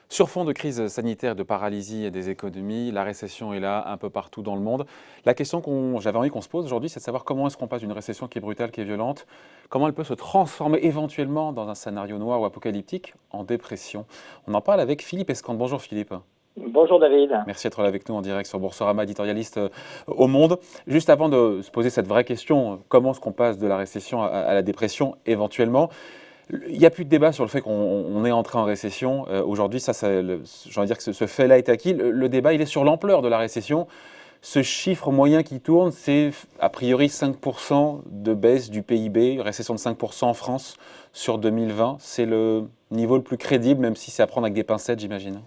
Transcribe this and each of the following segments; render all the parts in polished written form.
Sur fond de crise sanitaire, de paralysie des économies, la récession est là un peu partout dans le monde. La question j'avais envie qu'on se pose aujourd'hui, c'est de savoir comment est-ce qu'on passe d'une récession qui est brutale, qui est violente, comment elle peut se transformer éventuellement dans un scénario noir ou apocalyptique en dépression. On en parle avec Philippe Escande. Bonjour Philippe. Bonjour David. Merci d'être là avec nous en direct sur Boursorama, éditorialiste au Monde. Juste avant de se poser cette vraie question, comment est-ce qu'on passe de la récession à la dépression éventuellement? Il n'y a plus de débat sur le fait qu'on est entré en récession. Aujourd'hui, j'ai envie de dire que ce fait-là est acquis. Le débat, il est sur l'ampleur de la récession. Ce chiffre moyen qui tourne, c'est a priori 5% de baisse du PIB, récession de 5% en France sur 2020. C'est le niveau le plus crédible, même si c'est à prendre avec des pincettes, j'imagine.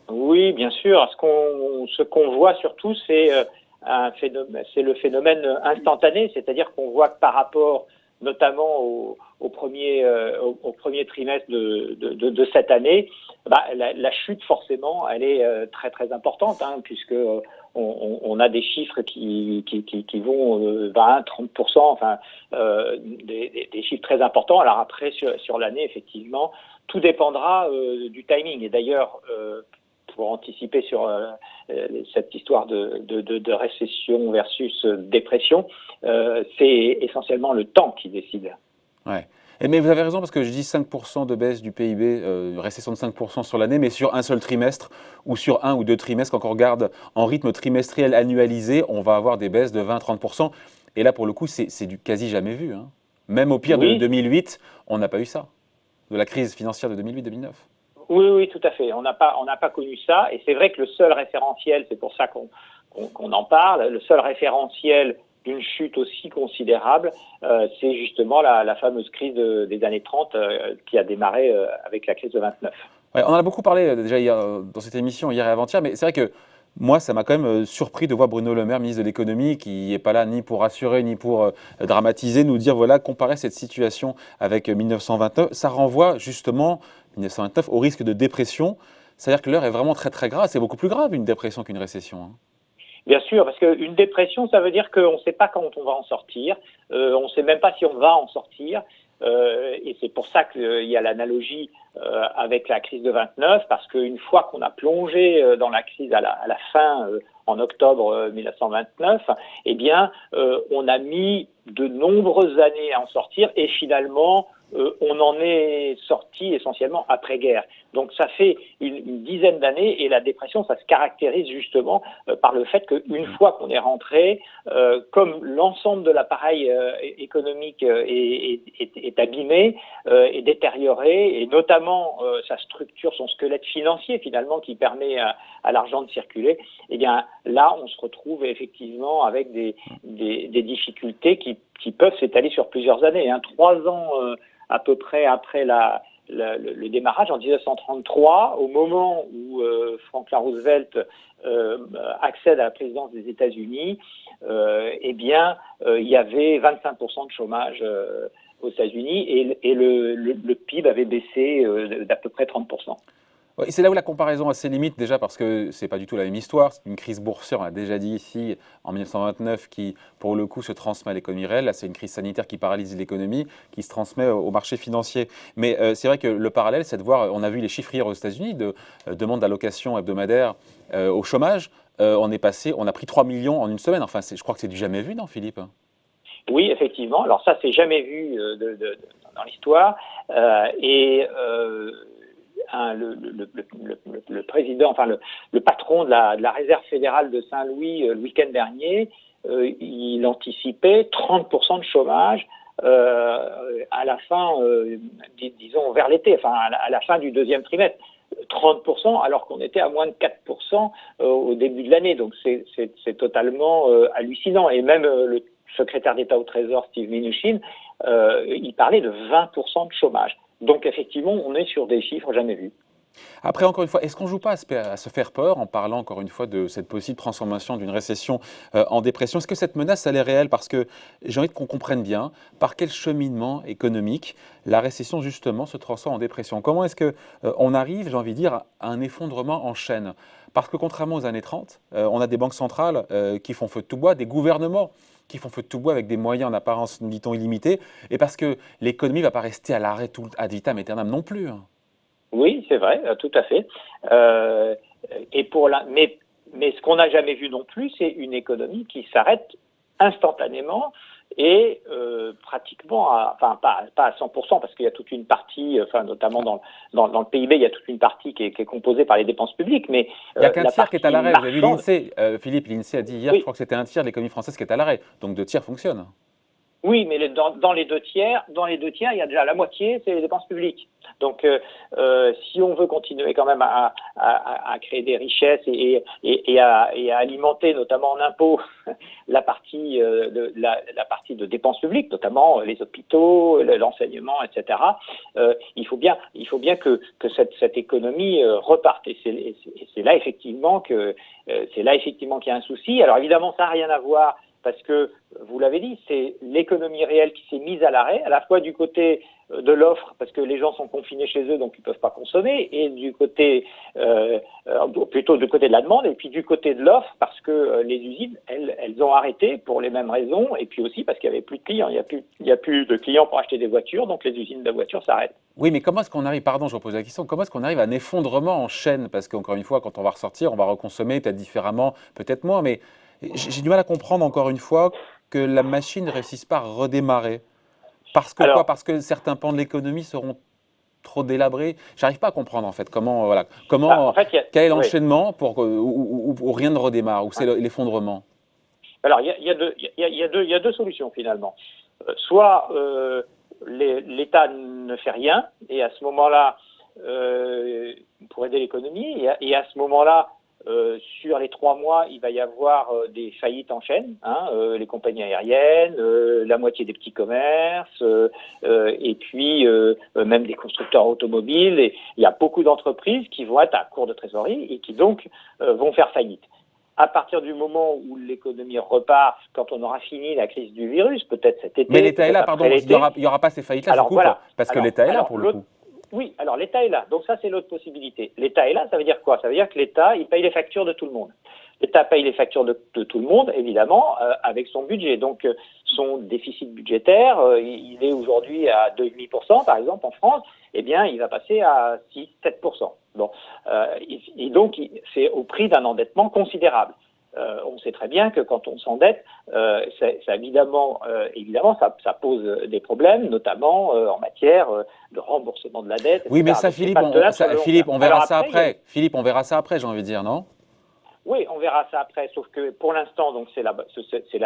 Oui, bien sûr. Ce qu'on voit surtout, c'est le phénomène instantané, c'est-à-dire qu'on voit que par rapport notamment au premier trimestre de cette année, la chute forcément, elle est très très importante, puisque on a des chiffres qui vont 20-30%, enfin des chiffres très importants. Alors après sur l'année, effectivement, tout dépendra du timing. Et d'ailleurs, pour anticiper sur cette histoire de récession versus dépression, c'est essentiellement le temps qui décide. Ouais. Mais vous avez raison, parce que je dis 5% de baisse du PIB, récession de 5% sur l'année, mais sur un seul trimestre ou sur un ou deux trimestres, quand on regarde en rythme trimestriel annualisé, on va avoir des baisses de 20-30%. Et là, pour le coup, c'est du quasi jamais vu. Même au pire de 2008, on n'a pas eu ça, de la crise financière de 2008-2009. Oui, tout à fait. On n'a pas connu ça. Et c'est vrai que le seul référentiel, c'est pour ça qu'on en parle, le seul référentiel d'une chute aussi considérable, c'est justement la fameuse crise des années 30 qui a démarré avec la crise de 29. Ouais, on en a beaucoup parlé déjà hier, dans cette émission, hier et avant-hier, mais c'est vrai que moi, ça m'a quand même surpris de voir Bruno Le Maire, ministre de l'économie, qui n'est pas là ni pour rassurer, ni pour dramatiser, nous dire, voilà, comparer cette situation avec 1929. Ça renvoie justement, 1929, au risque de dépression. C'est-à-dire que l'heure est vraiment très très grave. C'est beaucoup plus grave une dépression qu'une récession. Bien sûr, parce qu'une dépression, ça veut dire qu'on ne sait pas quand on va en sortir, on ne sait même pas si on va en sortir, et c'est pour ça qu'il y a l'analogie avec la crise de 29, parce qu'une fois qu'on a plongé dans la crise à la fin, en octobre 1929, eh bien, on a mis de nombreuses années à en sortir, et finalement, on en est sorti essentiellement après-guerre. Donc ça fait une dizaine d'années, et la dépression, ça se caractérise justement par le fait qu'une fois qu'on est rentré, comme l'ensemble de l'appareil économique est abîmé, est détérioré, et notamment sa structure, son squelette financier finalement qui permet à l'argent de circuler, eh bien là on se retrouve effectivement avec des difficultés qui peuvent s'étaler sur plusieurs années. 3 ans à peu près après le démarrage, en 1933, au moment où Franklin Roosevelt accède à la présidence des États-Unis, eh bien, il y avait 25% de chômage aux États-Unis, et le PIB avait baissé d'à peu près 30%. Ouais, c'est là où la comparaison a ses limites, déjà parce que c'est pas du tout la même histoire. C'est une crise boursière, on l'a déjà dit ici, en 1929, qui, pour le coup, se transmet à l'économie réelle. Là, c'est une crise sanitaire qui paralyse l'économie, qui se transmet au marché financier. Mais c'est vrai que le parallèle, c'est de voir, on a vu les chiffres hier aux États-Unis de demande d'allocation hebdomadaire au chômage. On a pris 3 millions en une semaine. Enfin, je crois que c'est du jamais vu, non, Philippe? Oui, effectivement. Alors ça, c'est jamais vu dans l'histoire. Le président, enfin le patron de la Réserve fédérale de Saint-Louis, le week-end dernier, il anticipait 30% de chômage à la fin, disons vers l'été, enfin à la fin du deuxième trimestre. 30% alors qu'on était à moins de 4% au début de l'année. Donc c'est totalement hallucinant. Et même le secrétaire d'État au Trésor, Steve Mnuchin, il parlait de 20% de chômage. Donc effectivement, on est sur des chiffres jamais vus. Après, encore une fois, est-ce qu'on ne joue pas à se faire peur en parlant encore une fois de cette possible transformation d'une récession en dépression? Est-ce que cette menace, elle est réelle? Parce que j'ai envie qu'on comprenne bien par quel cheminement économique la récession, justement, se transforme en dépression. Comment est-ce qu'on arrive, j'ai envie de dire, à un effondrement en chaîne? Parce que contrairement aux années 30, on a des banques centrales qui font feu de tout bois, des gouvernements qui font feu de tout bois avec des moyens en apparence, nous dit-on, illimités, et parce que l'économie ne va pas rester à l'arrêt tout ad vitam aeternam non plus, hein. Oui, c'est vrai, tout à fait. Et mais ce qu'on n'a jamais vu non plus, c'est une économie qui s'arrête instantanément et pratiquement, enfin pas à 100%, parce qu'il y a toute une partie, enfin notamment dans le PIB, il y a toute une partie qui est composée par les dépenses publiques, mais Il n'y a qu'un la tiers qui est à partie l'arrêt. Vous avez vu marchande, l'INSEE, Philippe, l'INSEE a dit hier, je oui, crois que c'était un tiers de l'économie française qui est à l'arrêt. Donc 2 tiers fonctionnent. oui, mais dans les deux tiers, il y a déjà la moitié, c'est les dépenses publiques. Donc, si on veut continuer quand même à créer des richesses et à alimenter, notamment en impôts, la partie la partie de dépenses publiques, notamment les hôpitaux, l'enseignement, etc. Il faut bien que cette économie reparte. Et c'est là effectivement qu'il y a un souci. Alors évidemment, ça n'a rien à voir, parce que, vous l'avez dit, c'est l'économie réelle qui s'est mise à l'arrêt, à la fois du côté de l'offre, parce que les gens sont confinés chez eux, donc ils ne peuvent pas consommer, et du côté, plutôt du côté de la demande, et puis du côté de l'offre, parce que les usines, elles ont arrêté pour les mêmes raisons, et puis aussi parce qu'il n'y avait plus de clients, il n'y a plus de clients pour acheter des voitures, donc les usines de voitures s'arrêtent. Oui, mais comment est-ce qu'on arrive, pardon, je repose la question, comment est-ce qu'on arrive à un effondrement en chaîne? Parce qu'encore une fois, quand on va ressortir, on va reconsommer peut-être différemment, peut-être moins, mais j'ai du mal à comprendre encore une fois que la machine ne réussisse pas à redémarrer. Parce que quoi? Alors, Parce que certains pans de l'économie seront trop délabrés. J'arrive pas à comprendre en fait comment, voilà, en comment, fait, quel est oui. l'enchaînement pour où rien ne redémarre, où c'est l'effondrement. Alors, il y a deux solutions finalement. Soit l'État ne fait rien, et à ce moment-là, pour aider l'économie, et à ce moment-là, sur les 3 mois, il va y avoir des faillites en chaîne, hein, les compagnies aériennes, la moitié des petits commerces, et puis même des constructeurs automobiles. Et il y a beaucoup d'entreprises qui vont être à court de trésorerie et qui donc vont faire faillite. À partir du moment où l'économie repart, quand on aura fini la crise du virus, peut-être cet été, Mais l'État est peut-être là, pardon, après l'été. il y aura pas ces faillites-là, je Alors coupe, voilà. parce que l'État est là pour le coup. Oui, alors l'État est là. Donc ça, c'est l'autre possibilité. L'État est là, ça veut dire quoi? Ça veut dire que l'État, il paye les factures de tout le monde. L'État paye les factures de tout le monde, évidemment, avec son budget. Donc son déficit budgétaire, il est aujourd'hui à 2,5%, par exemple, en France. Eh bien, il va passer à 6-7%. Bon, et donc, c'est au prix d'un endettement considérable. On sait très bien que quand on s'endette, ça évidemment, ça pose des problèmes, notamment en matière de remboursement de la dette, Oui, mais etc. ça, Donc, c'est Philippe, pas tenable sur le long Philippe, terme. on verra Alors ça après, après. Philippe, on verra ça après, j'ai envie de dire, non? oui, on verra ça après, sauf que pour l'instant, donc c'est la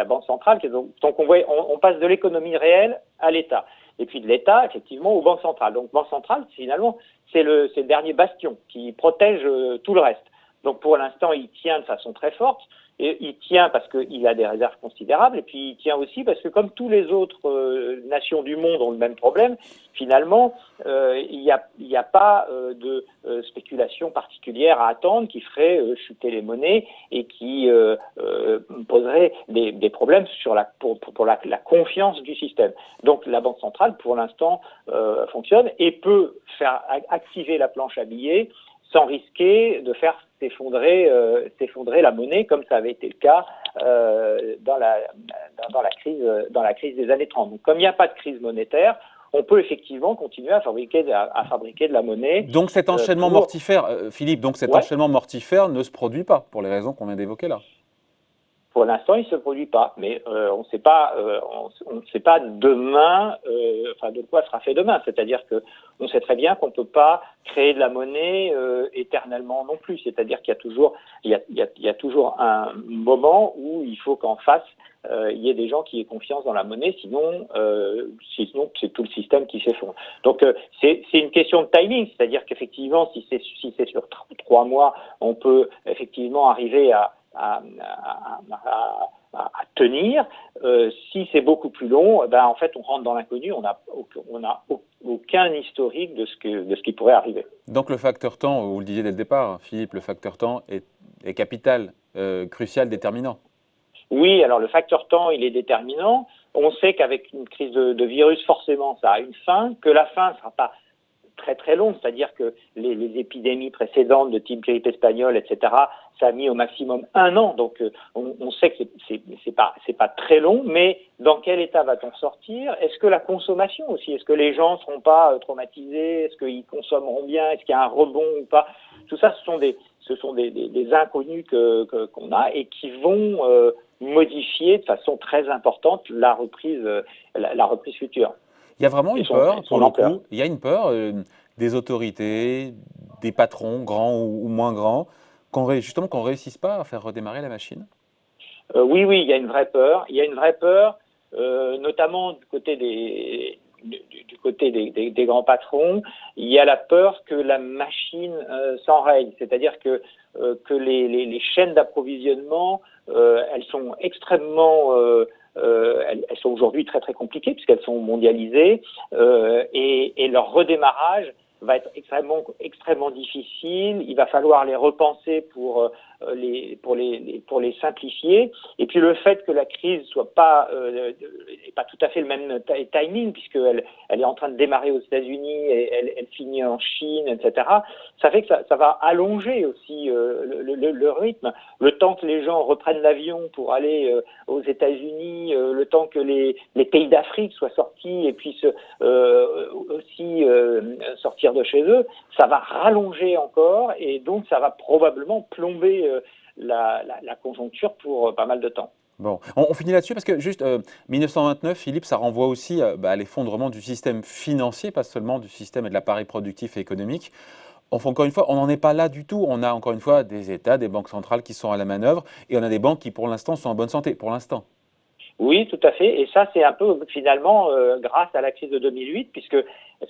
Banque centrale donc on passe de l'économie réelle à l'État, et puis de l'État effectivement aux banques centrales. Donc Banque centrale, finalement, c'est le dernier bastion qui protège tout le reste. Donc pour l'instant, il tient de façon très forte. Et il tient parce qu'il a des réserves considérables, et puis il tient aussi parce que comme tous les autres nations du monde ont le même problème, finalement, il n'y a pas de spéculation particulière à attendre qui ferait chuter les monnaies et qui poserait des problèmes pour la confiance du système. Donc la Banque centrale, pour l'instant, fonctionne et peut faire activer la planche à billets sans risquer de faire s'effondrer la monnaie, comme ça avait été le cas dans la crise des années 30. Donc, comme il n'y a pas de crise monétaire, on peut effectivement continuer à fabriquer de la monnaie. Donc cet enchaînement mortifère, Philippe, enchaînement mortifère ne se produit pas, pour les raisons qu'on vient d'évoquer là. Pour l'instant, il ne se produit pas, mais on ne sait pas demain, de quoi sera fait demain. C'est-à-dire que on sait très bien qu'on ne peut pas créer de la monnaie éternellement non plus. C'est-à-dire qu'il y a toujours un moment où il faut qu'en face il y ait des gens qui aient confiance dans la monnaie, sinon c'est tout le système qui s'effondre. Donc c'est une question de timing, c'est-à-dire qu'effectivement, si c'est sur 3 mois, on peut effectivement arriver à tenir. Si c'est beaucoup plus long, en fait, on rentre dans l'inconnu. On n'a aucun historique de ce qui pourrait arriver. Donc le facteur temps, vous le disiez dès le départ, Philippe, le facteur temps est capital, crucial, déterminant. Oui, alors le facteur temps, il est déterminant. On sait qu'avec une crise de virus, forcément, ça a une fin, que la fin ne sera pas très très long, c'est-à-dire que les épidémies précédentes de type grippe espagnole, etc., ça a mis au maximum 1 an, donc on sait que c'est pas très long, mais dans quel état va-t-on sortir? Est-ce que la consommation aussi, est-ce que les gens ne seront pas traumatisés? Est-ce qu'ils consommeront bien? Est-ce qu'il y a un rebond ou pas? Tout ça, ce sont des inconnus qu'on a et qui vont modifier de façon très importante la reprise future. Il y a vraiment une peur, pour le coup, il y a une peur des autorités, des patrons, grands ou moins grands, justement qu'on ne réussisse pas à faire redémarrer la machine? Oui, il y a une vraie peur. Il y a une vraie peur, notamment du côté des grands patrons. Il y a la peur que la machine s'enraye, c'est-à-dire que les chaînes d'approvisionnement, elles sont extrêmement elles sont aujourd'hui très très compliquées puisqu'elles sont mondialisées et leur redémarrage va être extrêmement difficile. Il va falloir les repenser pour les simplifier. Et puis le fait que la crise soit pas tout à fait le même timing puisqu'elle est en train de démarrer aux États-Unis et elle finit en Chine, etc. Ça fait que ça va allonger aussi le rythme. Le temps que les gens reprennent l'avion pour aller aux États-Unis, le temps que les pays d'Afrique soient sortis et puissent aussi sortir de chez eux, ça va rallonger encore et donc ça va probablement plomber la conjoncture pour pas mal de temps. Bon, on finit là-dessus parce que juste 1929, Philippe, ça renvoie aussi à l'effondrement du système financier, pas seulement du système et de l'appareil productif et économique. Encore une fois, on n'en est pas là du tout. On a encore une fois des États, des banques centrales qui sont à la manœuvre et on a des banques qui pour l'instant sont en bonne santé, pour l'instant. Oui, tout à fait. Et ça, c'est un peu finalement grâce à la crise de 2008, puisque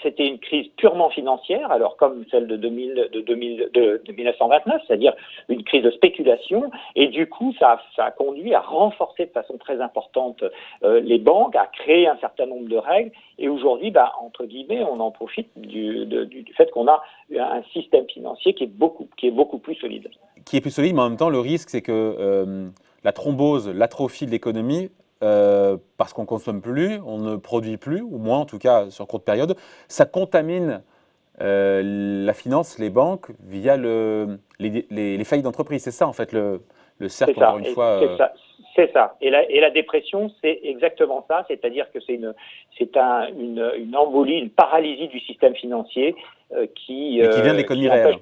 c'était une crise purement financière, alors comme celle de 1929, c'est-à-dire une crise de spéculation. Et du coup, ça a conduit à renforcer de façon très importante les banques, à créer un certain nombre de règles. Et aujourd'hui, entre guillemets, on en profite du fait qu'on a un système financier qui est beaucoup plus solide. Qui est plus solide, mais en même temps, le risque, c'est que la thrombose, l'atrophie de l'économie, parce qu'on ne consomme plus, on ne produit plus, ou moins en tout cas sur courte période, ça contamine la finance, les banques, via les faillites d'entreprise. C'est ça en fait le cercle, encore une fois. C'est ça. Et la dépression, c'est exactement ça, c'est-à-dire que c'est une embolie, une paralysie du système financier qui vient de l'économie réelle.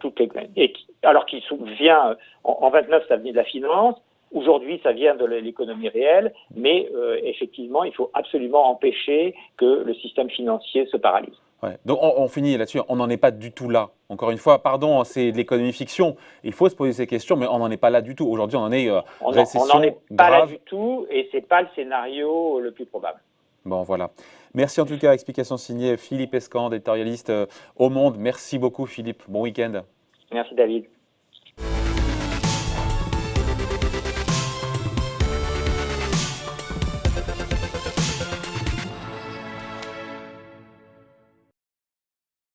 Alors qui vient, en 29, ça venait de la finance. Aujourd'hui, ça vient de l'économie réelle, mais effectivement, il faut absolument empêcher que le système financier se paralyse. Ouais. Donc on finit là-dessus, on n'en est pas du tout là. Encore une fois, pardon, c'est de l'économie fiction. Il faut se poser ces questions, mais on n'en est pas là du tout. Aujourd'hui, on en est récession grave. On n'en est pas là du tout, et c'est pas le scénario le plus probable. Bon, voilà. Merci en tout cas. Explication signée Philippe Escande, éditorialiste au Monde. Merci beaucoup, Philippe. Bon week-end. Merci, David.